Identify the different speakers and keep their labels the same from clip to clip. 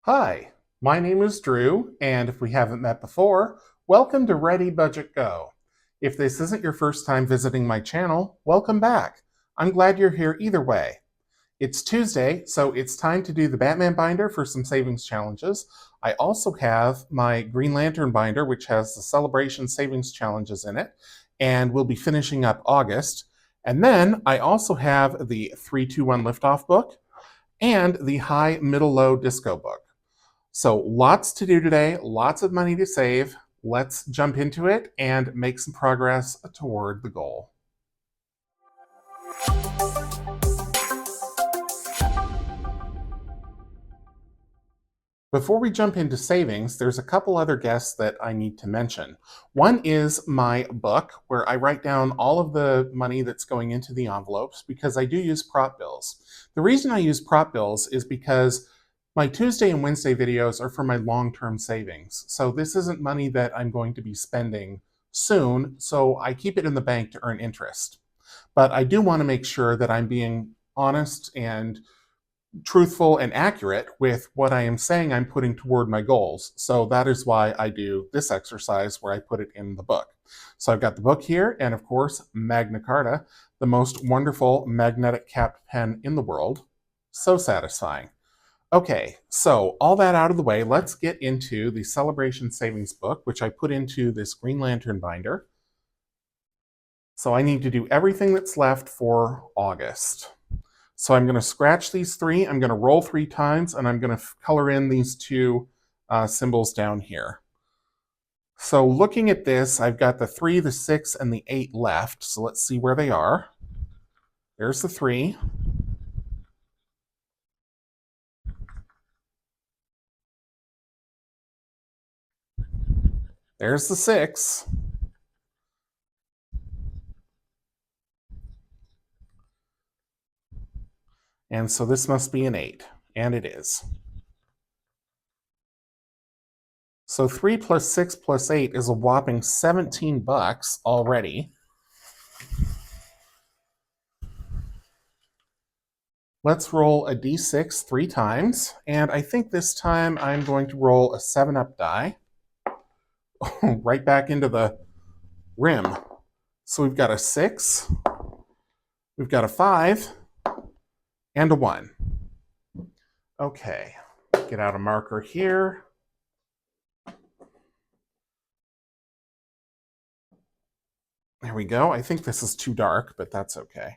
Speaker 1: Hi, my name is Drew, and if we haven't met before, welcome to ReadyBudgetGo. If this isn't your first time visiting my channel, welcome back. I'm glad you're here either way. It's Tuesday, so it's time to do the Batman binder for some savings challenges. I also have my Green Lantern binder, which has the Celebration Savings Challenges in it, and we'll be finishing up August. And then I also have the 321 Liftoff book and the High, Middle, Low Disco book. So lots to do today, lots of money to save. Let's jump into it and make some progress toward the goal. Before we jump into savings, there's a couple other guests that I need to mention. One is my book, where I write down all of the money that's going into the envelopes because I do use prop bills. The reason I use prop bills is because my Tuesday and Wednesday videos are for my long-term savings. So this isn't money that I'm going to be spending soon, so I keep it in the bank to earn interest. But I do want to make sure that I'm being honest and truthful and accurate with what I am saying I'm putting toward my goals. So that is why I do this exercise where I put it in the book. So I've got the book here, and of course, Magna Carta, the most wonderful magnetic capped pen in the world. So satisfying. Okay, so all that out of the way, let's get into the Celebration Savings book, which I put into this Green Lantern binder. So I need to do everything that's left for August. So I'm going to scratch these three, I'm going to roll 3 times, and I'm going to color in these two symbols down here. So looking at this, I've got the 3, the 6, and the 8 left. So let's see where they are. There's the 3. There's the 6. And so this must be an 8, and it is. So 3 plus 6 plus 8 is a whopping 17 bucks already. Let's roll a d6 3 times, and I think this time I'm going to roll a 7-up die. Right back into the rim. So we've got a 6, we've got a 5, and a 1. Okay, get out a marker here. There we go. I think this is too dark, but that's okay.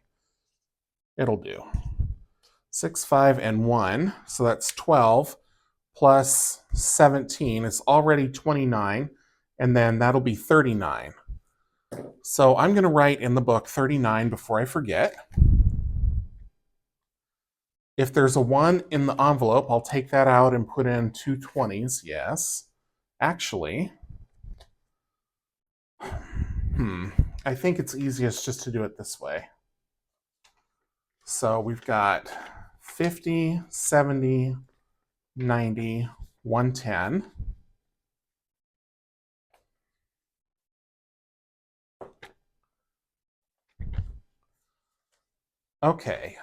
Speaker 1: It'll do. 6, 5, and 1. So that's 12 plus 17 is already 29, and then that'll be 39. So I'm going to write in the book 39 before I forget. If there's a 1 in the envelope, I'll take that out and put in 2 20s, yes. Actually, I think it's easiest just to do it this way. So we've got 50, 70, 90, 110. Okay.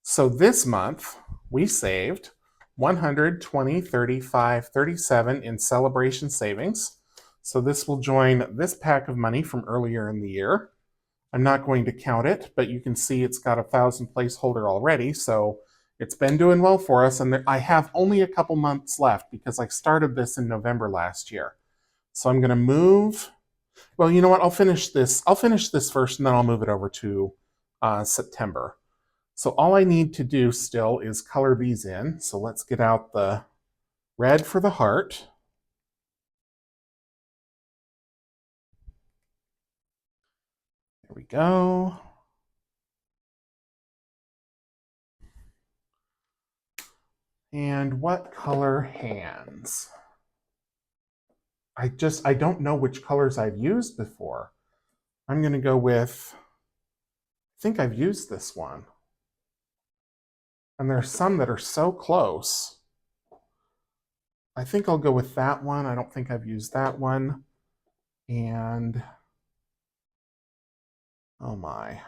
Speaker 1: So this month, we saved 100, 20, 35, 37 in celebration savings. So this will join this pack of money from earlier in the year. I'm not going to count it, but you can see it's got 1,000 placeholder already, so it's been doing well for us, and I have only a couple months left because I started this in November last year. So I'm going to move. Well, you know what? I'll finish this first, and then I'll move it over to September. So all I need to do still is color these in. So let's get out the red for the heart. There we go. And what color hands? I don't know which colors I've used before. I'm going to go with, I think I've used this one. And there's some that are so close. I think I'll go with that one. I don't think I've used that one. And, oh my.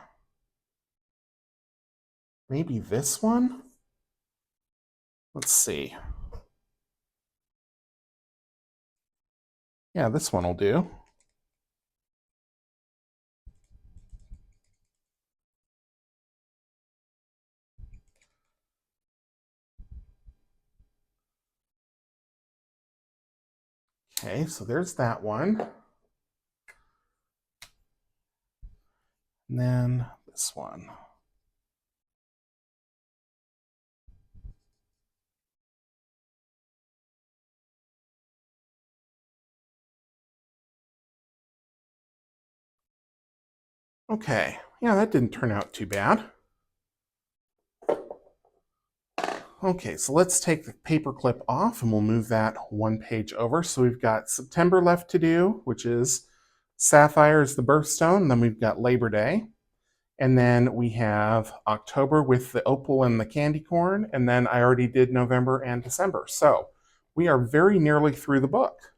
Speaker 1: Maybe this one? Let's see. Yeah, this one will do. Okay, so there's that one. And then this one. Okay, yeah, that didn't turn out too bad. Okay, so let's take the paper clip off and we'll move that one page over. So we've got September left to do, which is Sapphire is the birthstone, and then we've got Labor Day. And then we have October with the opal and the candy corn, and then I already did November and December. So we are very nearly through the book,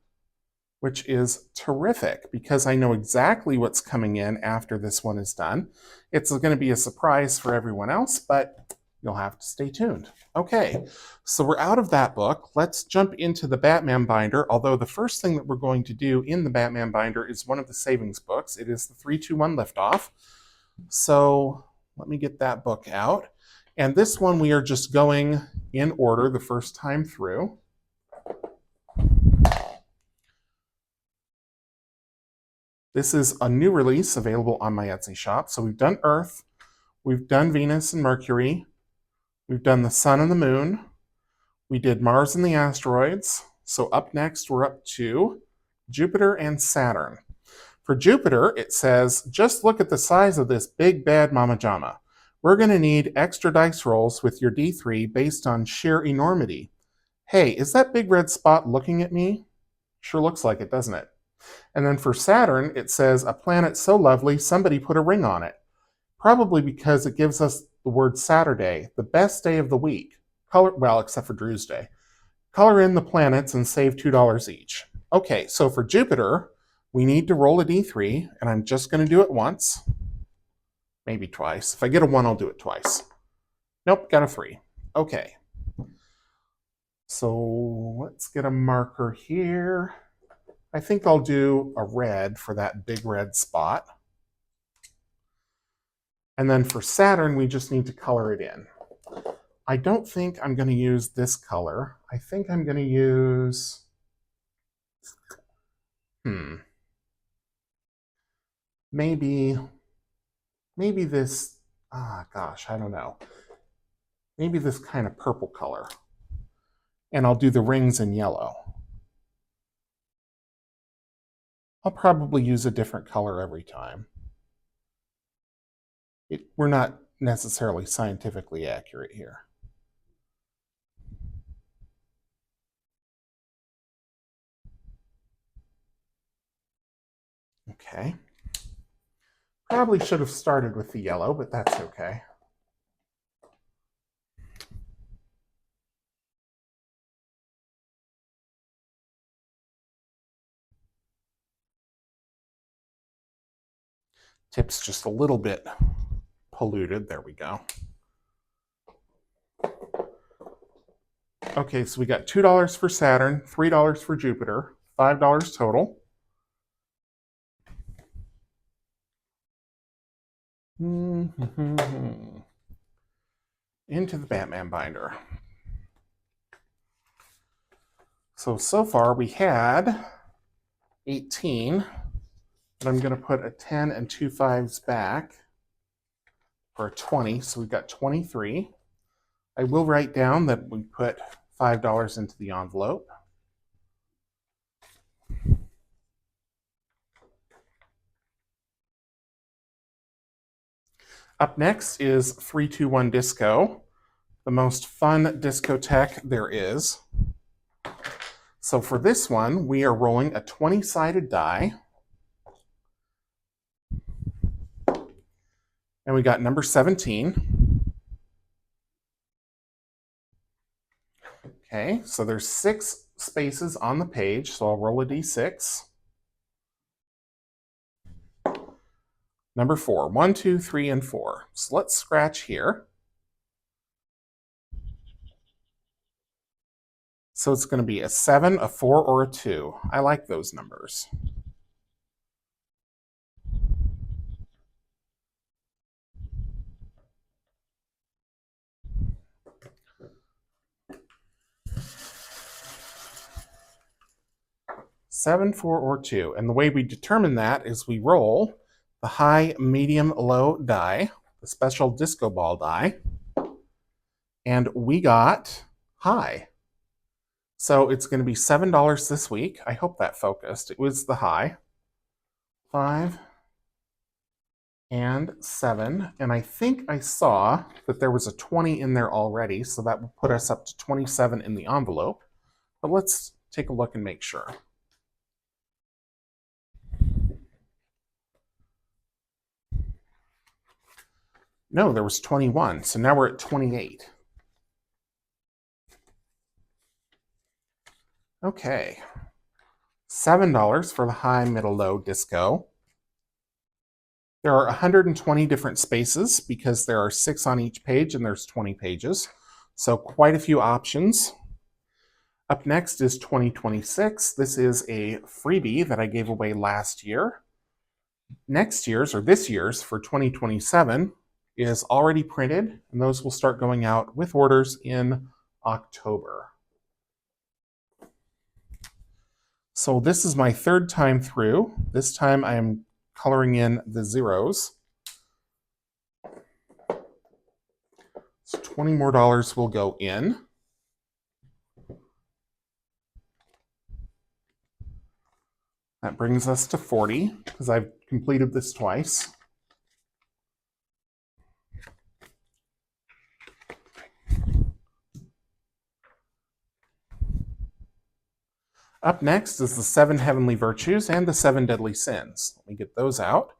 Speaker 1: which is terrific because I know exactly what's coming in after this one is done. It's going to be a surprise for everyone else, but you'll have to stay tuned. Okay, so we're out of that book. Let's jump into the Batman binder, although the first thing that we're going to do in the Batman binder is one of the savings books. It is the 3-2-1 Liftoff. So let me get that book out. And this one we are just going in order the first time through. This is a new release available on my Etsy shop. So we've done Earth, we've done Venus and Mercury, we've done the Sun and the Moon, we did Mars and the asteroids. So up next we're up to Jupiter and Saturn. For Jupiter, it says, just look at the size of this big bad mama jama. We're going to need extra dice rolls with your D3 based on sheer enormity. Hey, is that big red spot looking at me? Sure looks like it, doesn't it? And then for Saturn, it says, a planet so lovely, somebody put a ring on it. Probably because it gives us the word Saturday, the best day of the week. Well, except for Drew's Day. Color in the planets and save $2 each. Okay, so for Jupiter, we need to roll a D3, and I'm just going to do it once. Maybe twice. If I get a 1, I'll do it twice. Nope, got a 3. Okay. So let's get a marker here. I think I'll do a red for that big red spot. And then for Saturn, we just need to color it in. I don't think I'm going to use this color. I think I'm going to use... Maybe this, gosh, I don't know. Maybe this kind of purple color. And I'll do the rings in yellow. I'll probably use a different color every time. We're not necessarily scientifically accurate here. Okay. Probably should have started with the yellow, but that's okay. Tip's just a little bit polluted. There we go. Okay, so we got $2 for Saturn, $3 for Jupiter, $5 total. Into the Batman binder. So far we had 18, but I'm going to put a 10 and 2 5s back for a 20, so we've got 23. I will write down that we put $5 into the envelope. Up next is 3-2-1 Disco, the most fun discotheque there is. So for this one, we are rolling a 20-sided die. And we got number 17. Okay, so there's 6 spaces on the page, so I'll roll a d6. Number 4, 1, 2, 3, and 4. So let's scratch here. So it's going to be a 7, a 4, or a 2. I like those numbers. Seven, 4, or 2. And the way we determine that is we roll the high, medium, low die, the special disco ball die, and we got high. So it's going to be $7 this week. I hope that focused. It was the high. 5 and 7. And I think I saw that there was a 20 in there already, so that will put us up to 27 in the envelope. But let's take a look and make sure. No, there was 21, so now we're at 28. Okay. $7 for the high, middle, low disco. There are 120 different spaces because there are 6 on each page and there's 20 pages. So quite a few options. Up next is 2026. This is a freebie that I gave away last year. Next year's, or this year's, for 2027 is already printed, and those will start going out with orders in October. So this is my third time through. This time I am coloring in the zeros. So $20 more will go in. That brings us to 40 because I've completed this twice. Up next is the 7 heavenly virtues and the 7 deadly sins. Let me get those out.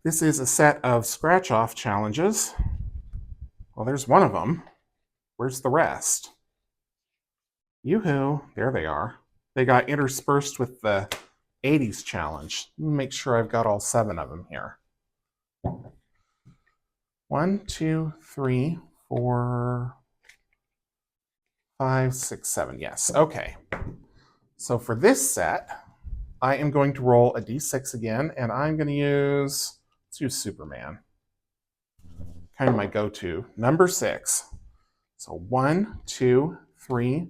Speaker 1: This is a set of scratch-off challenges. Well, there's one of them. Where's the rest? Yoo-hoo, there they are. They got interspersed with the 80s challenge. Let me make sure I've got all 7 of them here. 1, 2, 3, 4, 5, 6, 7. Yes, okay. So for this set, I am going to roll a d6 again, and I'm going to use, let's use Superman. Kind of my go-to. Number 6. So 1, 2, 3,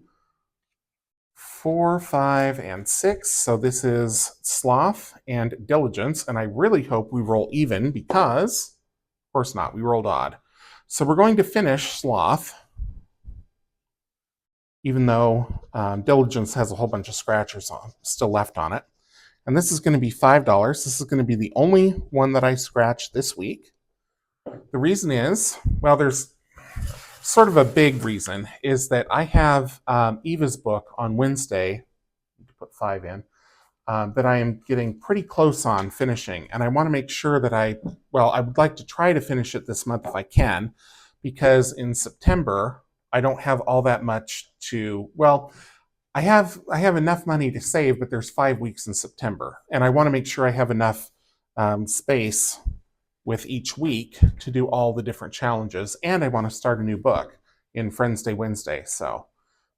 Speaker 1: 4, 5, and 6. So this is sloth and diligence, and I really hope we roll even because, of course not, we rolled odd. So we're going to finish sloth, even though diligence has a whole bunch of scratchers still left on it. And this is going to be $5. This is going to be the only one that I scratch this week. The reason is, well, there's sort of a big reason, is that I have Eva's book on Wednesday, put 5 in, that I am getting pretty close on finishing. And I want to make sure that I would like to try to finish it this month if I can, because in September, I don't have all that much to, well, I have enough money to save, but there's 5 weeks in September. And I want to make sure I have enough space with each week to do all the different challenges. And I want to start a new book in Friends Day Wednesday. So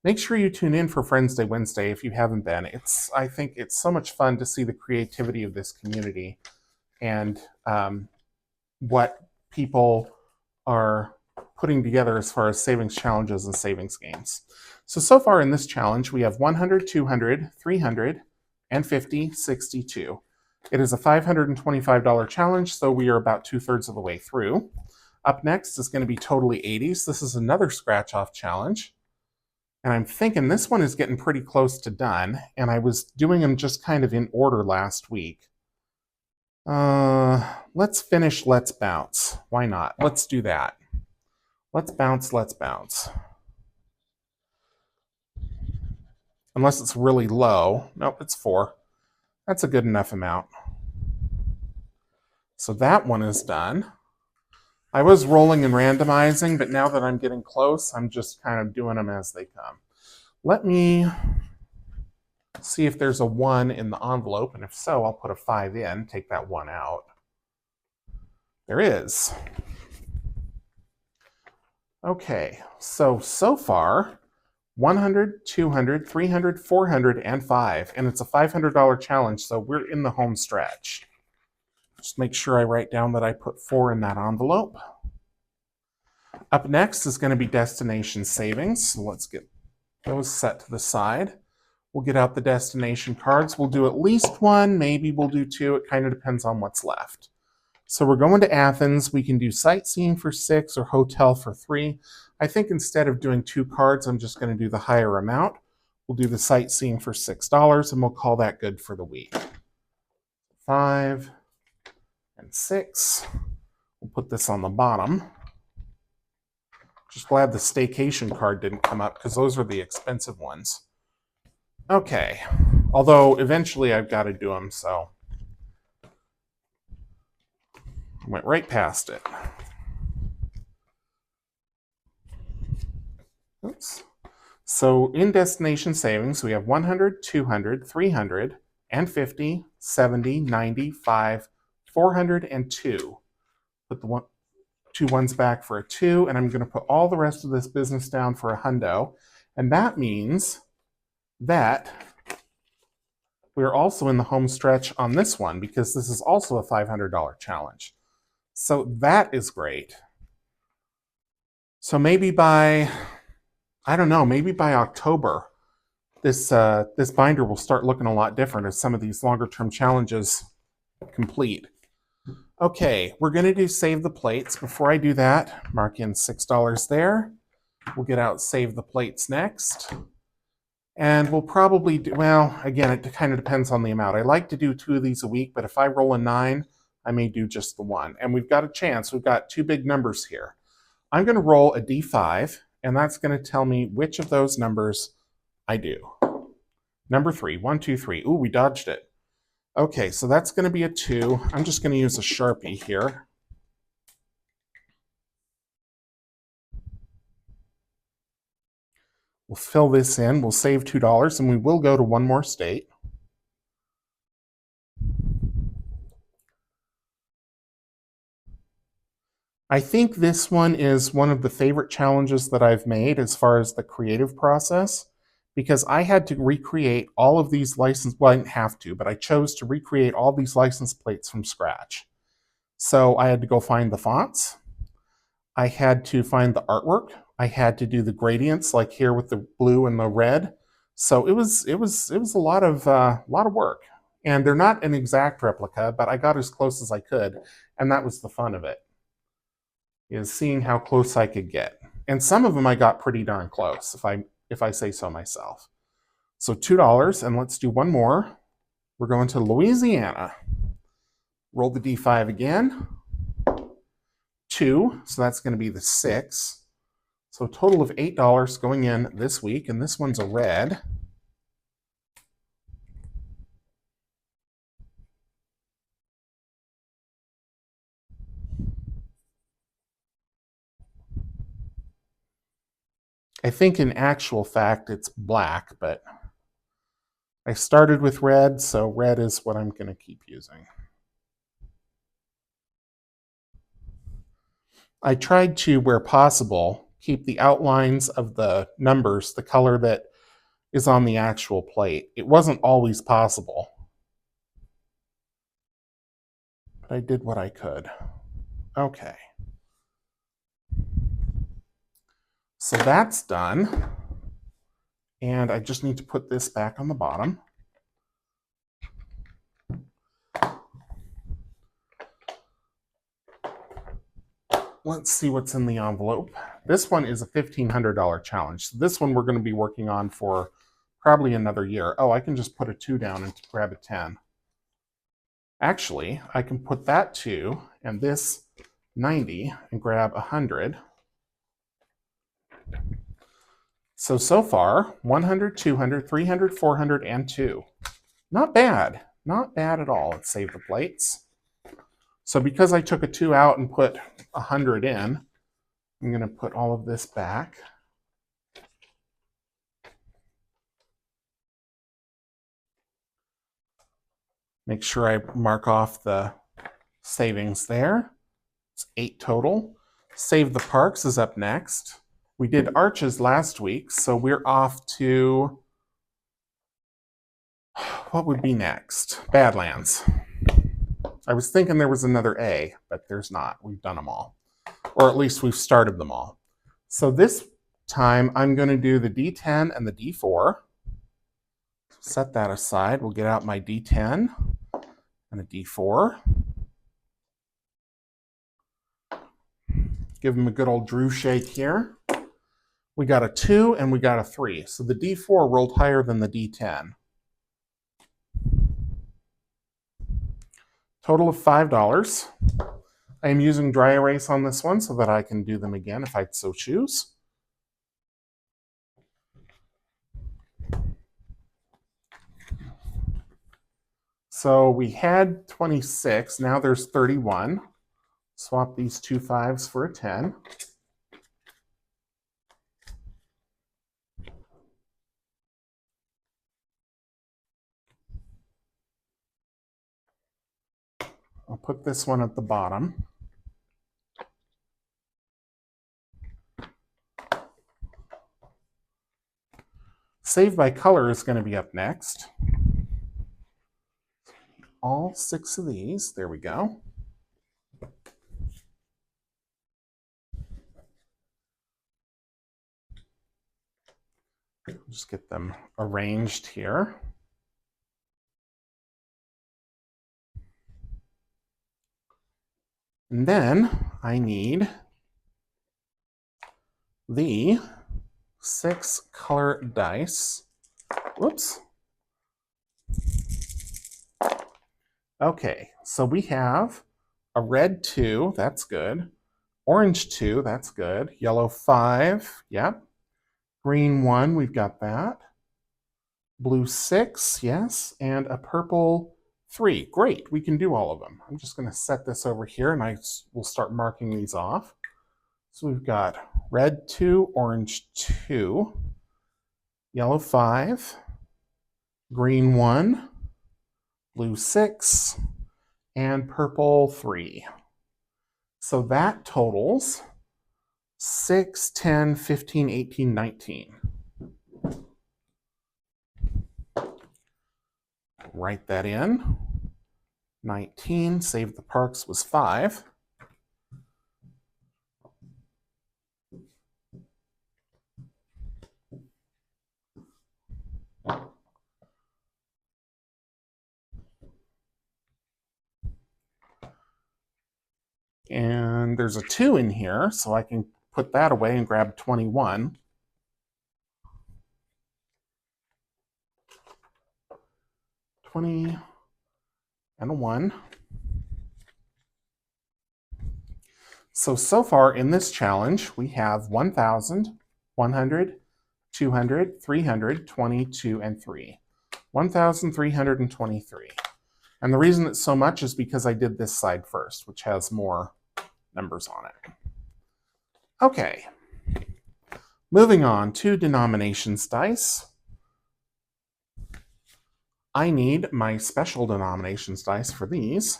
Speaker 1: make sure you tune in for Friends Day Wednesday if you haven't been. I think it's so much fun to see the creativity of this community and what people are putting together as far as savings challenges and savings games. So far in this challenge, we have 100, 200, 300, and 50, 62. It is a $525 challenge, so we are about 2/3 of the way through. Up next is going to be totally 80s. This is another scratch-off challenge. And I'm thinking this one is getting pretty close to done, and I was doing them just kind of in order last week. Let's finish Let's Bounce. Why not? Let's do that. Let's bounce, let's bounce. Unless it's really low. Nope, it's 4. That's a good enough amount. So that one is done. I was rolling and randomizing, but now that I'm getting close, I'm just kind of doing them as they come. Let me see if there's a 1 in the envelope, and if so, I'll put a 5 in, take that 1 out. There is. Okay, so far, 100, 200, 300, 400, and 5. And it's a $500 challenge, so we're in the home stretch. Just make sure I write down that I put 4 in that envelope. Up next is going to be destination savings. So let's get those set to the side. We'll get out the destination cards. We'll do at least one, maybe we'll do 2. It kind of depends on what's left. So we're going to Athens. We can do sightseeing for 6 or hotel for 3. I think instead of doing 2 cards, I'm just going to do the higher amount. We'll do the sightseeing for $6, and we'll call that good for the week. 5 and 6. We'll put this on the bottom. Just glad the staycation card didn't come up because those are the expensive ones. Okay, although eventually I've got to do them, so I went right past it. Oops. So in destination savings, we have 100, 200, 300, and 50, 70, 95, 400, and 2. Put the 2 ones back for a 2, and I'm going to put all the rest of this business down for a hundo. And that means that we're also in the home stretch on this one because this is also a $500 challenge. So that is great. So maybe by, I don't know, maybe by October, this binder will start looking a lot different as some of these longer term challenges complete. Okay, we're going to do save the plates. Before I do that, mark in $6 there. We'll get out save the plates next. And we'll probably do, well, again, it kind of depends on the amount. I like to do 2 of these a week, but if I roll a 9, I may do just the 1. And we've got a chance. We've got 2 big numbers here. I'm going to roll a D5, and that's going to tell me which of those numbers I do. Number 3, 1, 2, 3. Ooh, we dodged it. Okay, so that's going to be a 2. I'm just going to use a Sharpie here. We'll fill this in. We'll save $2, and we will go to one more state. I think this one is one of the favorite challenges that I've made as far as the creative process, because I had to recreate all of these license, well, I didn't have to, but I chose to recreate all these license plates from scratch. So I had to go find the fonts. I had to find the artwork. I had to do the gradients, like here with the blue and the red. So it was a lot of work. And they're not an exact replica, but I got as close as I could, and that was the fun of it, is seeing how close I could get. And some of them I got pretty darn close, if I say so myself. So $2, and let's do one more. We're going to Louisiana. Roll the D5 again. 2, so that's going to be the 6. So a total of $8 going in this week, and this one's a red. I think in actual fact it's black, but I started with red, so red is what I'm going to keep using. I tried to, where possible, keep the outlines of the numbers the color that is on the actual plate. It wasn't always possible, but I did what I could. Okay. So that's done. And I just need to put this back on the bottom. Let's see what's in the envelope. This one is a $1,500 challenge. So this one we're going to be working on for probably another year. Oh, I can just put a 2 down and grab a 10. Actually, I can put that 2 and this 90 and grab 100. So far, 100, 200, 300, 400, and 2. Not bad. Not bad at all. Let's save the plates. So because I took a 2 out and put 100 in, I'm going to put all of this back. Make sure I mark off the savings there. It's 8 total. Save the parks is up next. We did arches last week, so we're off to, what would be next? Badlands. I was thinking there was another A, but there's not. We've done them all. Or at least we've started them all. So this time I'm going to do the D10 and the D4. Set that aside. We'll get out my D10 and a D4. Give them a good old Drew shake here. We got a 2 and we got a 3. So the D4 rolled higher than the D10. Total of $5. I am using dry erase on this one so that I can do them again if I so choose. So we had 26, now there's 31. Swap these 2 5s for a 10. I'll put this one at the bottom. Save by color is going to be up next. All 6 of these, there we go. Just get them arranged here. And then I need the 6 color dice. Whoops. Okay, so we have a red 2, that's good. Orange 2, that's good. Yellow 5, yep. Green 1, we've got that. Blue 6, yes. And a purple 3. Great, we can do all of them. I'm just going to set this over here and I will start marking these off. So we've got red 2, orange 2, yellow 5, green 1, blue 6, and purple 3. So that totals 6, 10, 15, 18, 19. Write that in. 19, save the parks was 5. And there's a 2 in here, so I can put that away and grab 21. And a 1. So far in this challenge, we have 1,000, 100, 200, 300, 22, and 3. 1,323. And the reason it's so much is because I did this side first, which has more numbers on it. Okay. Moving on to denominations dice. I need my special denominations dice for these.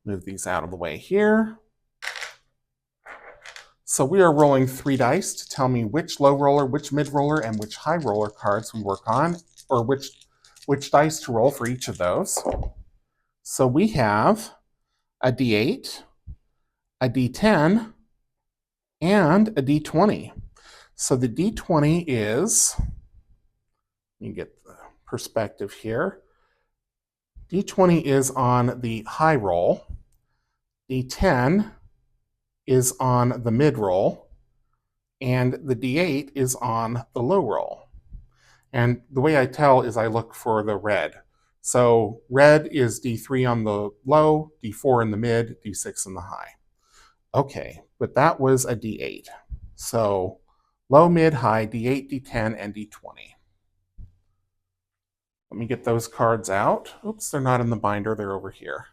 Speaker 1: Move these out of the way here. So we are rolling 3 dice to tell me which low roller, which mid roller, and which high roller cards we work on, or which dice to roll for each of those. So we have a D8, a D10, and a D20. So the D20 is, you get the perspective here. D20 is on the high roll. D10 is on the mid roll. And the D8 is on the low roll. And the way I tell is I look for the red. So red is D3 on the low, D4 in the mid, D6 in the high. Okay, but that was a D8. So low, mid, high, D8, D10, and D20. Let me get those cards out. Oops, they're not in the binder, they're over here.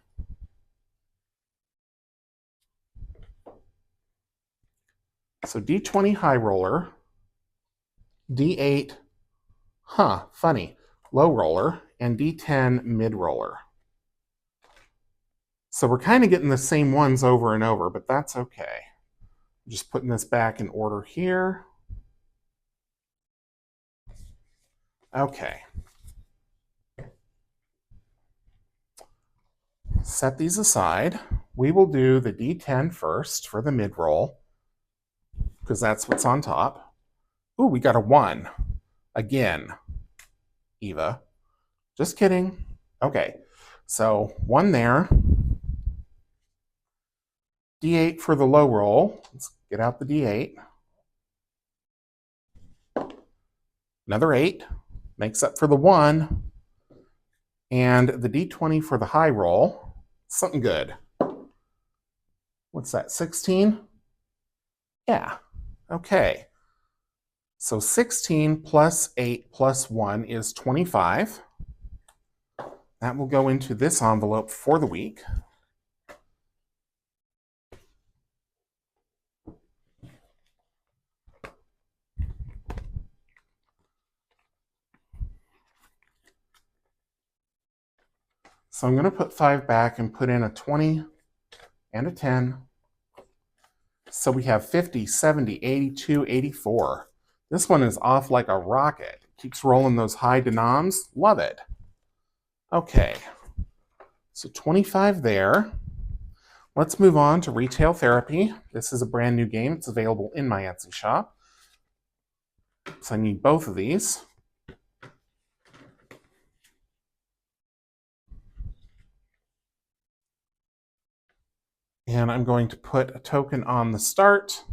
Speaker 1: So D20 high roller, D8, funny, low roller, and D10 mid roller. So we're kind of getting the same ones over and over, but that's okay. Just putting this back in order here. Okay. Set these aside. We will do the D10 first for the mid-roll, because that's what's on top. Ooh, we got a 1. Again, Eva. Just kidding. Okay, so 1 there. D8 for the low roll. Let's get out the D8. Another 8. Makes up for the 1. And the D20 for the high roll. Something good. What's that, 16? Yeah, okay. So 16 plus 8 plus 1 is 25. That will go into this envelope for the week. So I'm going to put 5 back and put in a 20 and a 10. So we have 50, 70, 82, 84. This one is off like a rocket. Keeps rolling those high denoms. Love it. Okay, so 25 there. Let's move on to Retail Therapy. This is a brand new game. It's available in my Etsy shop. So I need both of these. And I'm going to put a token on the start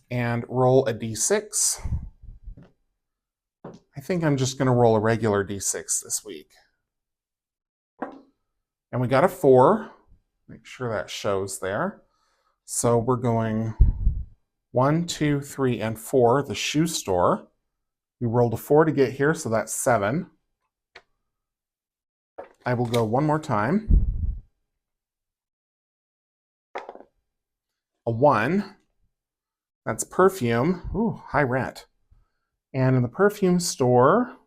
Speaker 1: and roll a d6. I think I'm just going to roll a regular d6 this week. And we got a 4. Make sure that shows there. So we're going 1, 2, 3, and 4, the shoe store. We rolled a 4 to get here, so that's 7. I will go one more time. A 1. That's perfume. Ooh, high rent. And in the perfume store,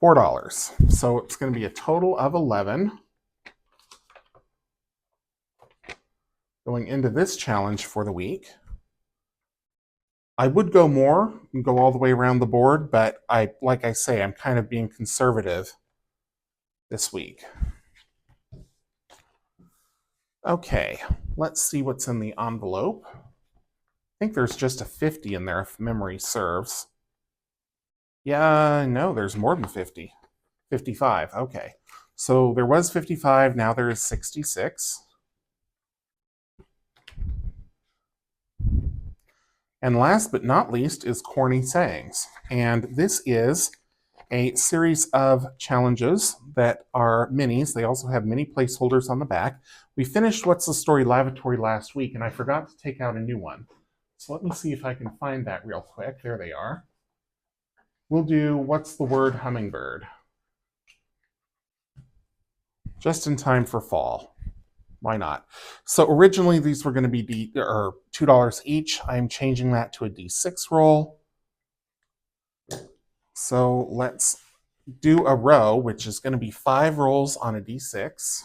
Speaker 1: $4. So it's going to be a total of 11. Going into this challenge for the week. I would go more and go all the way around the board, but like I say, I'm kind of being conservative this week. Okay, let's see what's in the envelope. I think there's just a 50 in there if memory serves. Yeah, no, there's more than 50. 55, okay. So there was 55, now there is 66. And last but not least is Corny Sayings. And this is a series of challenges that are minis. They also have mini placeholders on the back. We finished What's the Story Lavatory last week, and I forgot to take out a new one. So let me see if I can find that real quick. There they are. We'll do What's the Word Hummingbird. Just in time for fall. Why not? So originally these were going to be $2 each. I'm changing that to a D6 roll. So let's do a row, which is going to be 5 rolls on a D6,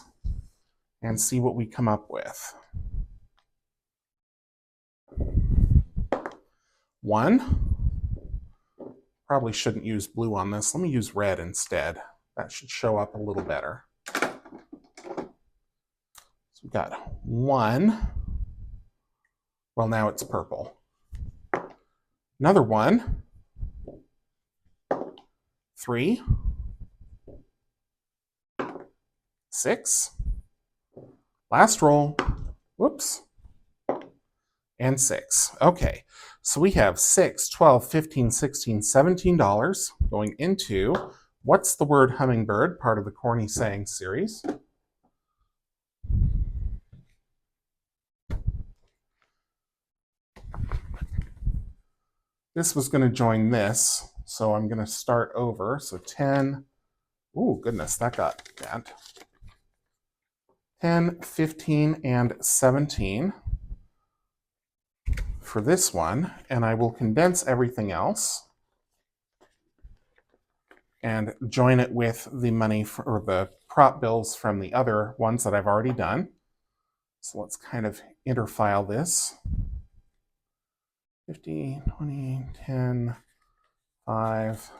Speaker 1: and see what we come up with. 1. Probably shouldn't use blue on this. Let me use red instead. That should show up a little better. So we've got 1. Well, now it's purple. Another 1. 3. 6. Last roll. Whoops. And 6. Okay, so we have $6, $12, $15, $16, $17 going into What's the Word Hummingbird, part of the Corny Saying series. This was going to join this, so I'm going to start over. So 10. Ooh, goodness, that got bad. 10, 15, and 17 for this one, and I will condense everything else and join it with the money or the prop bills from the other ones that I've already done. So let's kind of interfile this. 50, 20, 10, 5,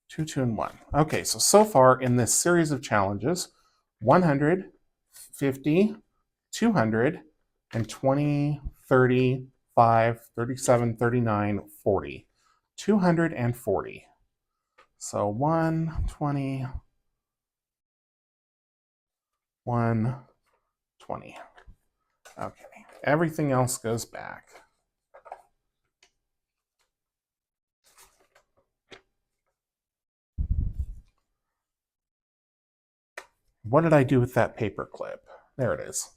Speaker 1: 2, 2, and 1. Okay, so far in this series of challenges, 100, 50, 200, and 20, 30, 5, 37, 39, 40. 240. So 120, 120. Okay, everything else goes back. What did I do with that paper clip? There it is.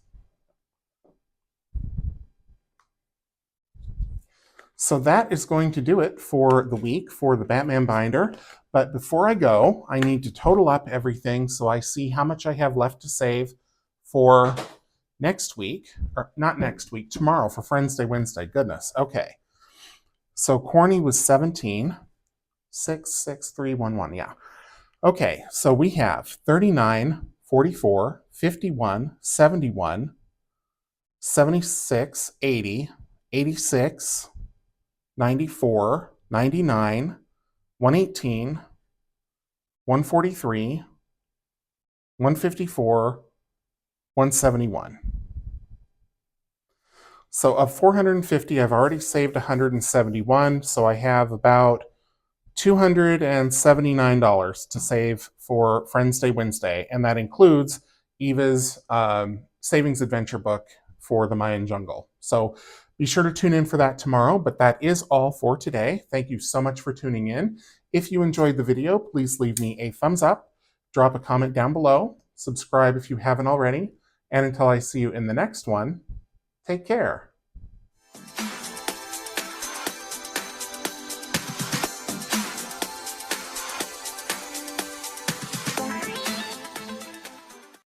Speaker 1: So that is going to do it for the week for the Batman binder. But before I go, I need to total up everything so I see how much I have left to save for next week, or not next week, tomorrow for Friends Day Wednesday. Goodness. Okay. So Corny was 17. 6, 6, 3, 1, 1. Yeah. Okay. So we have 39, 44, 51, 71, 76, 80, 86, 94, 99, 118, 143, 154, 171. So of 450, I've already saved 171, so I have about $279 to save for Friends Day Wednesday, and that includes Eva's savings adventure book for the Mayan jungle. So be sure to tune in for that tomorrow, but that is all for today. Thank you so much for tuning in. If you enjoyed the video, please leave me a thumbs up, drop a comment down below, subscribe if you haven't already, and until I see you in the next one, take care.